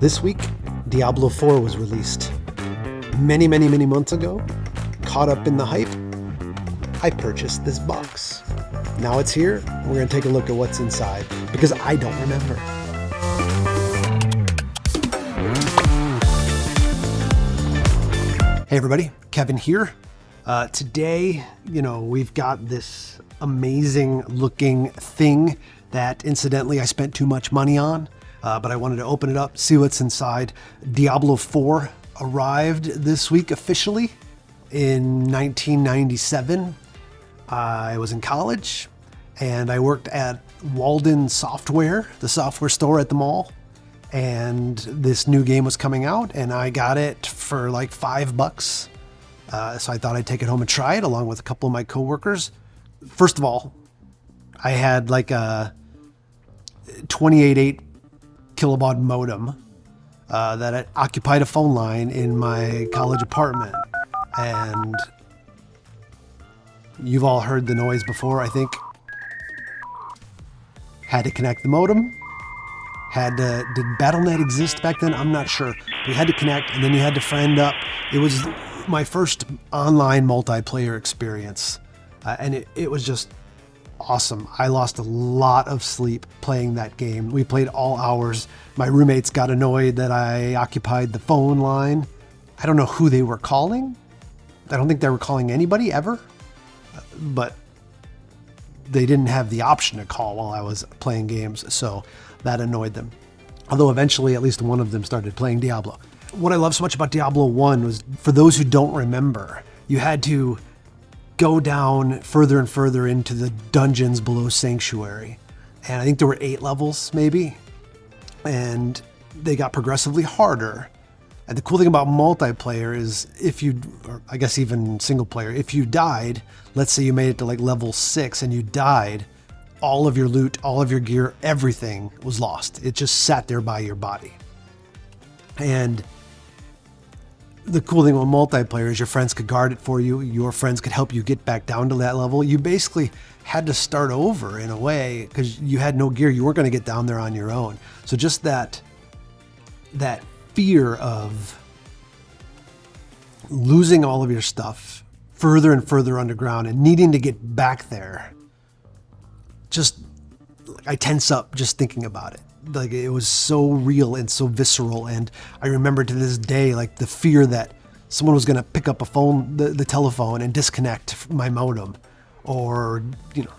This week, Diablo 4 was released. Many months ago, caught up in the hype, I purchased this box. Now it's here, we're going to take a look at what's inside, because I don't remember. Hey everybody, Kevin here. Today, we've got this amazing looking thing that incidentally I spent too much money on, but I wanted to open it up, see what's inside. Diablo 4 arrived this week officially in 1997. I was in college and I worked at Walden Software, the software store at the mall. And this new game was coming out and I got it for like $5. So I thought I'd take it home and try it along with a couple of my coworkers. First of all, I had like a 28.8 kilobaud modem that occupied a phone line in my college apartment. And you've all heard the noise before, I think. Had to connect the modem. Did BattleNet exist back then? I'm not sure. We had to connect and then you had to friend up. It was my first online multiplayer experience. And it was just awesome. I lost a lot of sleep playing that game. We played all hours. My roommates got annoyed that I occupied the phone line. I don't know who they were calling. I don't think they were calling anybody ever, but they didn't have the option to call while I was playing games. So that annoyed them. Although eventually at least one of them started playing Diablo. What I love so much about Diablo 1 was, for those who don't remember, you had to go down further and further into the dungeons below Sanctuary. And I think there were 8 levels maybe. And they got progressively harder. And the cool thing about multiplayer is or I guess even single player, if you died, let's say you made it to like level 6 and you died, all of your loot, all of your gear, everything was lost. It just sat there by your body. And the cool thing with multiplayer is your friends could guard it for you. Your friends could help you get back down to that level. You basically had to start over in a way because you had no gear. You weren't going to get down there on your own. So just that fear of losing all of your stuff further and further underground and needing to get back there. I tense up just thinking about it. Like, it was so real and so visceral. And I remember to this day, like, the fear that someone was going to pick up the telephone and disconnect my modem, or,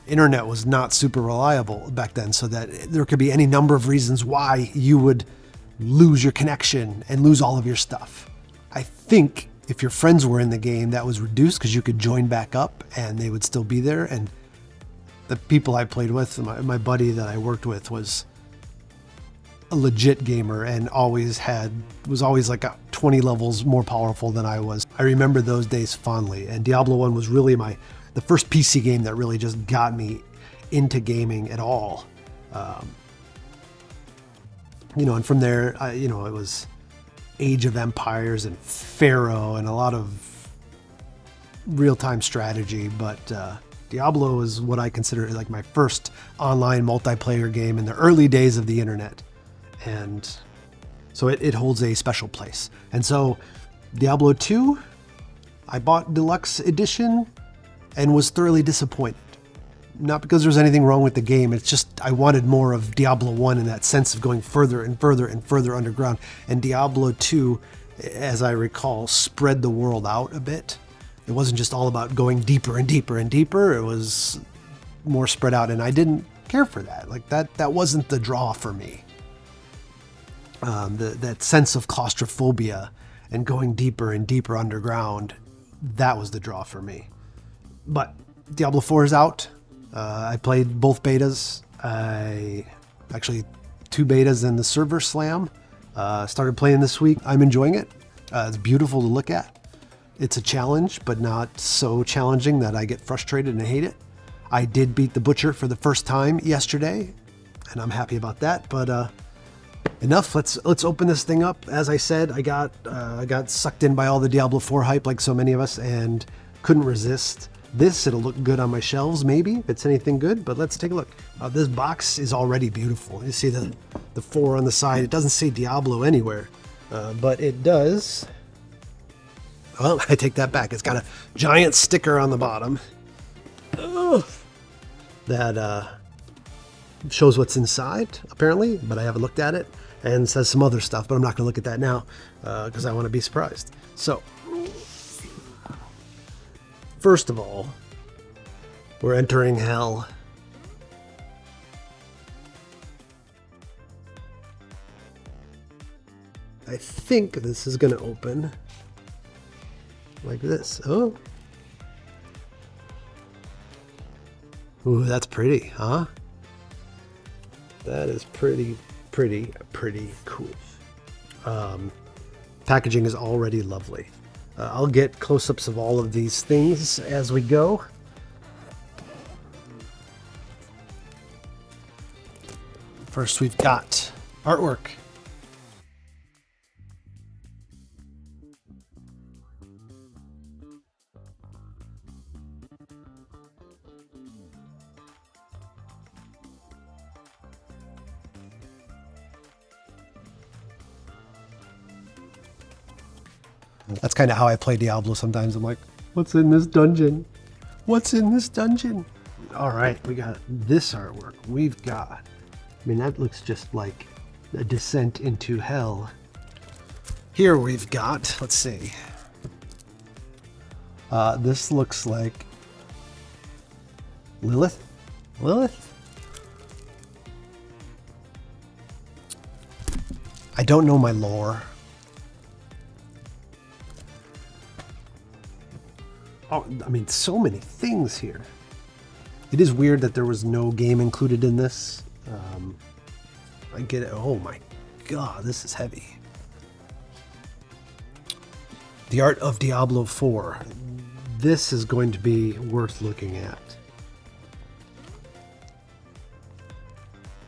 internet was not super reliable back then. So that there could be any number of reasons why you would lose your connection and lose all of your stuff. I think if your friends were in the game, that was reduced because you could join back up and they would still be there. And the people I played with, my buddy that I worked with was a legit gamer and was always like 20 levels more powerful than I was. I remember those days fondly, and Diablo 1 was really the first PC game that really just got me into gaming at all. And from there, it was Age of Empires and Pharaoh and a lot of real-time strategy, but Diablo is what I consider like my first online multiplayer game in the early days of the internet. And so it holds a special place. And so Diablo 2, I bought Deluxe Edition and was thoroughly disappointed. Not because there's anything wrong with the game, it's just I wanted more of Diablo 1 in that sense of going further and further and further underground. And Diablo 2, as I recall, spread the world out a bit. It wasn't just all about going deeper and deeper and deeper. It was more spread out, and I didn't care for that. Like that wasn't the draw for me. That sense of claustrophobia and going deeper and deeper underground, that was the draw for me. But Diablo 4 is out. I played both betas. Actually 2 betas and the server slam. Started playing this week. I'm enjoying it. It's beautiful to look at. It's a challenge, but not so challenging that I get frustrated and hate it. I did beat the Butcher for the first time yesterday, and I'm happy about that. But enough. Let's open this thing up. As I said, I got sucked in by all the Diablo 4 hype, like so many of us, and couldn't resist. This, it'll look good on my shelves, maybe, if it's anything good, but let's take a look. This box is already beautiful. You see the 4 on the side. It doesn't say Diablo anywhere, but it does. Well, I take that back. It's got a giant sticker on the bottom. That shows what's inside, apparently, but I haven't looked at it, and says some other stuff, but I'm not going to look at that now because I want to be surprised. So, first of all, we're entering hell. I think this is going to open like this. Oh. Ooh, that's pretty, huh? That is pretty cool. Packaging is already lovely. I'll get close-ups of all of these things as we go. First, we've got artwork. That's kind of how I play Diablo sometimes. I'm like, what's in this dungeon? What's in this dungeon? All right, we got this artwork. We've got, I mean, that looks just like a descent into hell. Here we've got, let's see. This looks like Lilith? Lilith? I don't know my lore. Oh, I mean, so many things here. It is weird that there was no game included in this. I get it. Oh my God, this is heavy. The Art of Diablo 4. This is going to be worth looking at.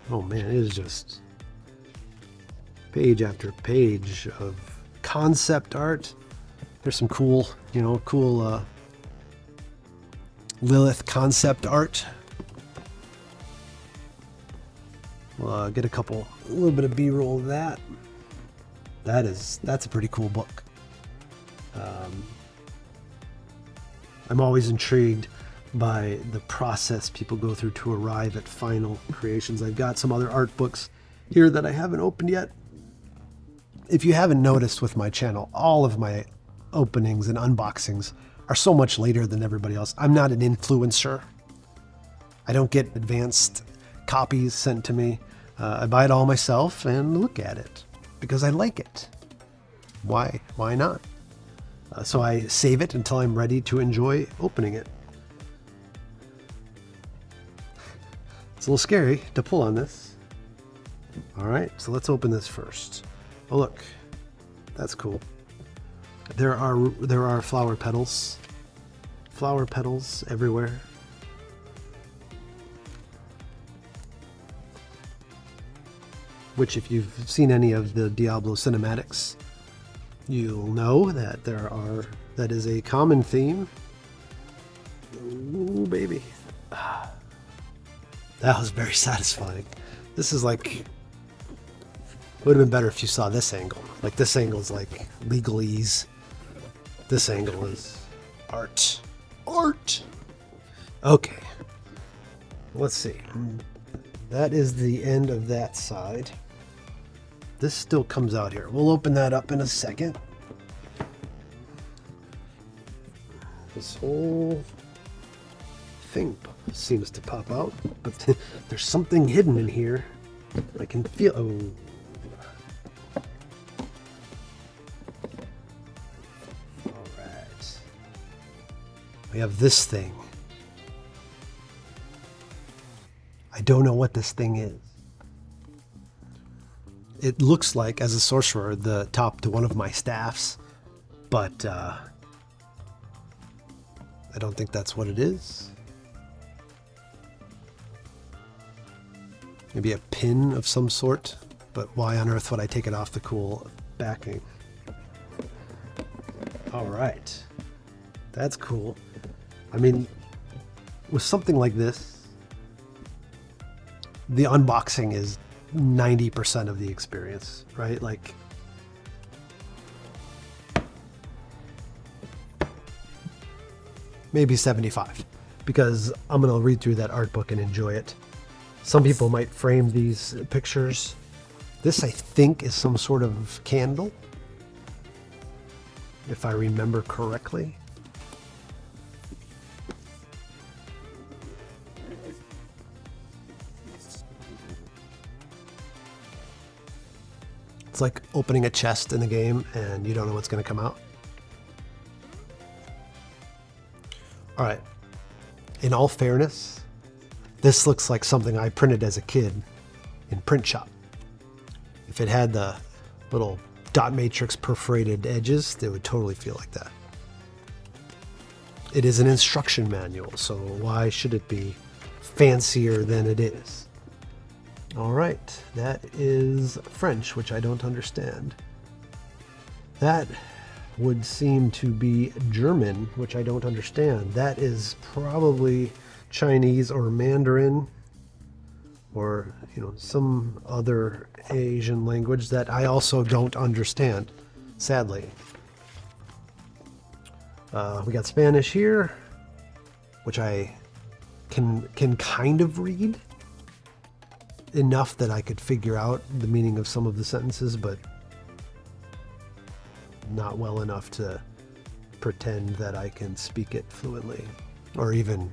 Oh man, it is just page after page of concept art. There's some cool, Lilith concept art. We'll get a little bit of B-roll of that. That's a pretty cool book. I'm always intrigued by the process people go through to arrive at final creations. I've got some other art books here that I haven't opened yet. If you haven't noticed with my channel, all of my openings and unboxings are so much later than everybody else. I'm not an influencer. I don't get advanced copies sent to me. I buy it all myself and look at it because I like it. Why not? So I save it until I'm ready to enjoy opening it. It's a little scary to pull on this. All right, so let's open this first. Oh look, that's cool. There are flower petals. Flower petals everywhere. Which, if you've seen any of the Diablo cinematics, you'll know that that is a common theme. Ooh, baby. That was very satisfying. This is like, would have been better if you saw this angle. Like, this angle is like legalese. This angle is art. Art! Okay. Let's see. That is the end of that side. This still comes out here. We'll open that up in a second. This whole thing seems to pop out, but there's something hidden in here. I can feel. Oh. All right. We have this thing. I don't know what this thing is. It looks like, as a sorcerer, the top to one of my staffs, but I don't think that's what it is. Maybe a pin of some sort, but why on earth would I take it off the cool backing? All right, that's cool. I mean, with something like this, the unboxing is 90% of the experience, right? Like, maybe 75, because I'm going to read through that art book and enjoy it. Some people might frame these pictures. This, I think, is some sort of candle, if I remember correctly. It's like opening a chest in the game and you don't know what's going to come out. All right. In all fairness, this looks like something I printed as a kid in print shop. If it had the little dot matrix perforated edges, they would totally feel like that. It is an instruction manual, so why should it be fancier than it is? All right, that is French, which I don't understand. That would seem to be German, which I don't understand. That is probably Chinese or Mandarin, or some other Asian language that I also don't understand, sadly. We got Spanish here, which I can kind of read enough that I could figure out the meaning of some of the sentences, but not well enough to pretend that I can speak it fluently, or even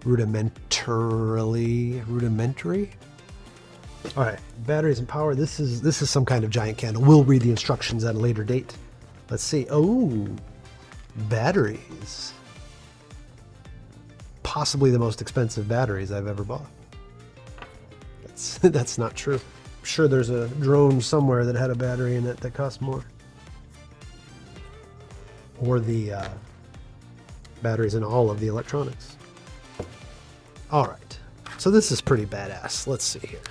rudimentary. All right, batteries and power. This is some kind of giant candle. We'll read the instructions at a later date. Let's see. Oh, batteries. Possibly the most expensive batteries I've ever bought. That's not true. I'm sure there's a drone somewhere that had a battery in it that cost more. Or the batteries in all of the electronics. All right, so this is pretty badass. Let's see here.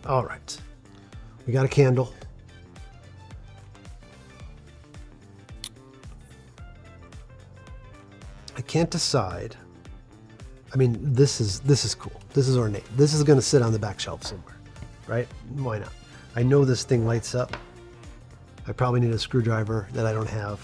All right, we got a candle. I can't decide. I mean, this is cool. This is ornate. This is going to sit on the back shelf somewhere, right? Why not? I know this thing lights up. I probably need a screwdriver that I don't have.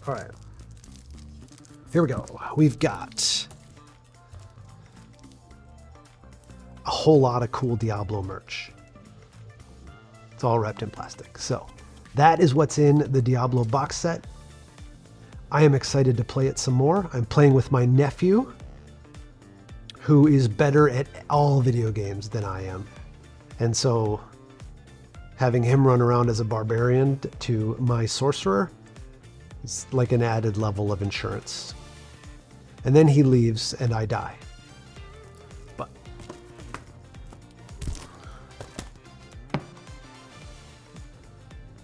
All right, here we go. We've got a whole lot of cool Diablo merch. It's all wrapped in plastic. So that is what's in the Diablo box set. I am excited to play it some more. I'm playing with my nephew, who is better at all video games than I am. And so having him run around as a barbarian to my sorcerer, it's like an added level of insurance. And then he leaves and I die. But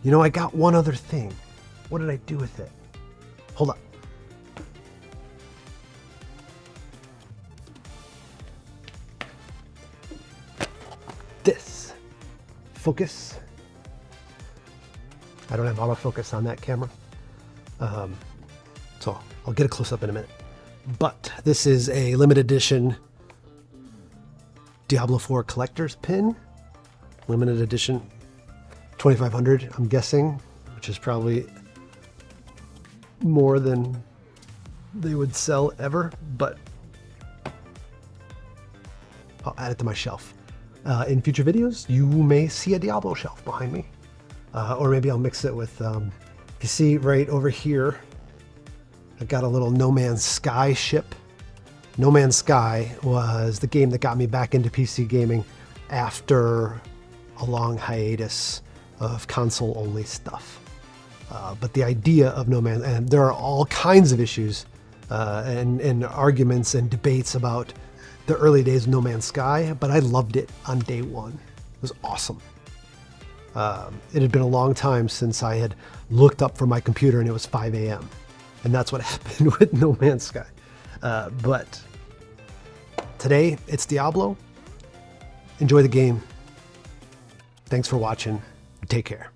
I got one other thing. What did I do with it? Hold up. This. Focus. I don't have autofocus on that camera. So I'll get a close-up in a minute. But this is a limited edition Diablo 4 collector's pin. Limited edition 2,500, I'm guessing, which is probably more than they would sell ever, but I'll add it to my shelf. In future videos, you may see a Diablo shelf behind me. Or maybe I'll mix it with, you see right over here, I've got a little No Man's Sky ship. No Man's Sky was the game that got me back into PC gaming after a long hiatus of console-only stuff. But the idea of No Man's, and there are all kinds of issues and arguments and debates about the early days of No Man's Sky, but I loved it on day one. It was awesome. It had been a long time since I had looked up from my computer and it was 5 a.m. And that's what happened with No Man's Sky. But today it's Diablo. Enjoy the game. Thanks for watching. Take care.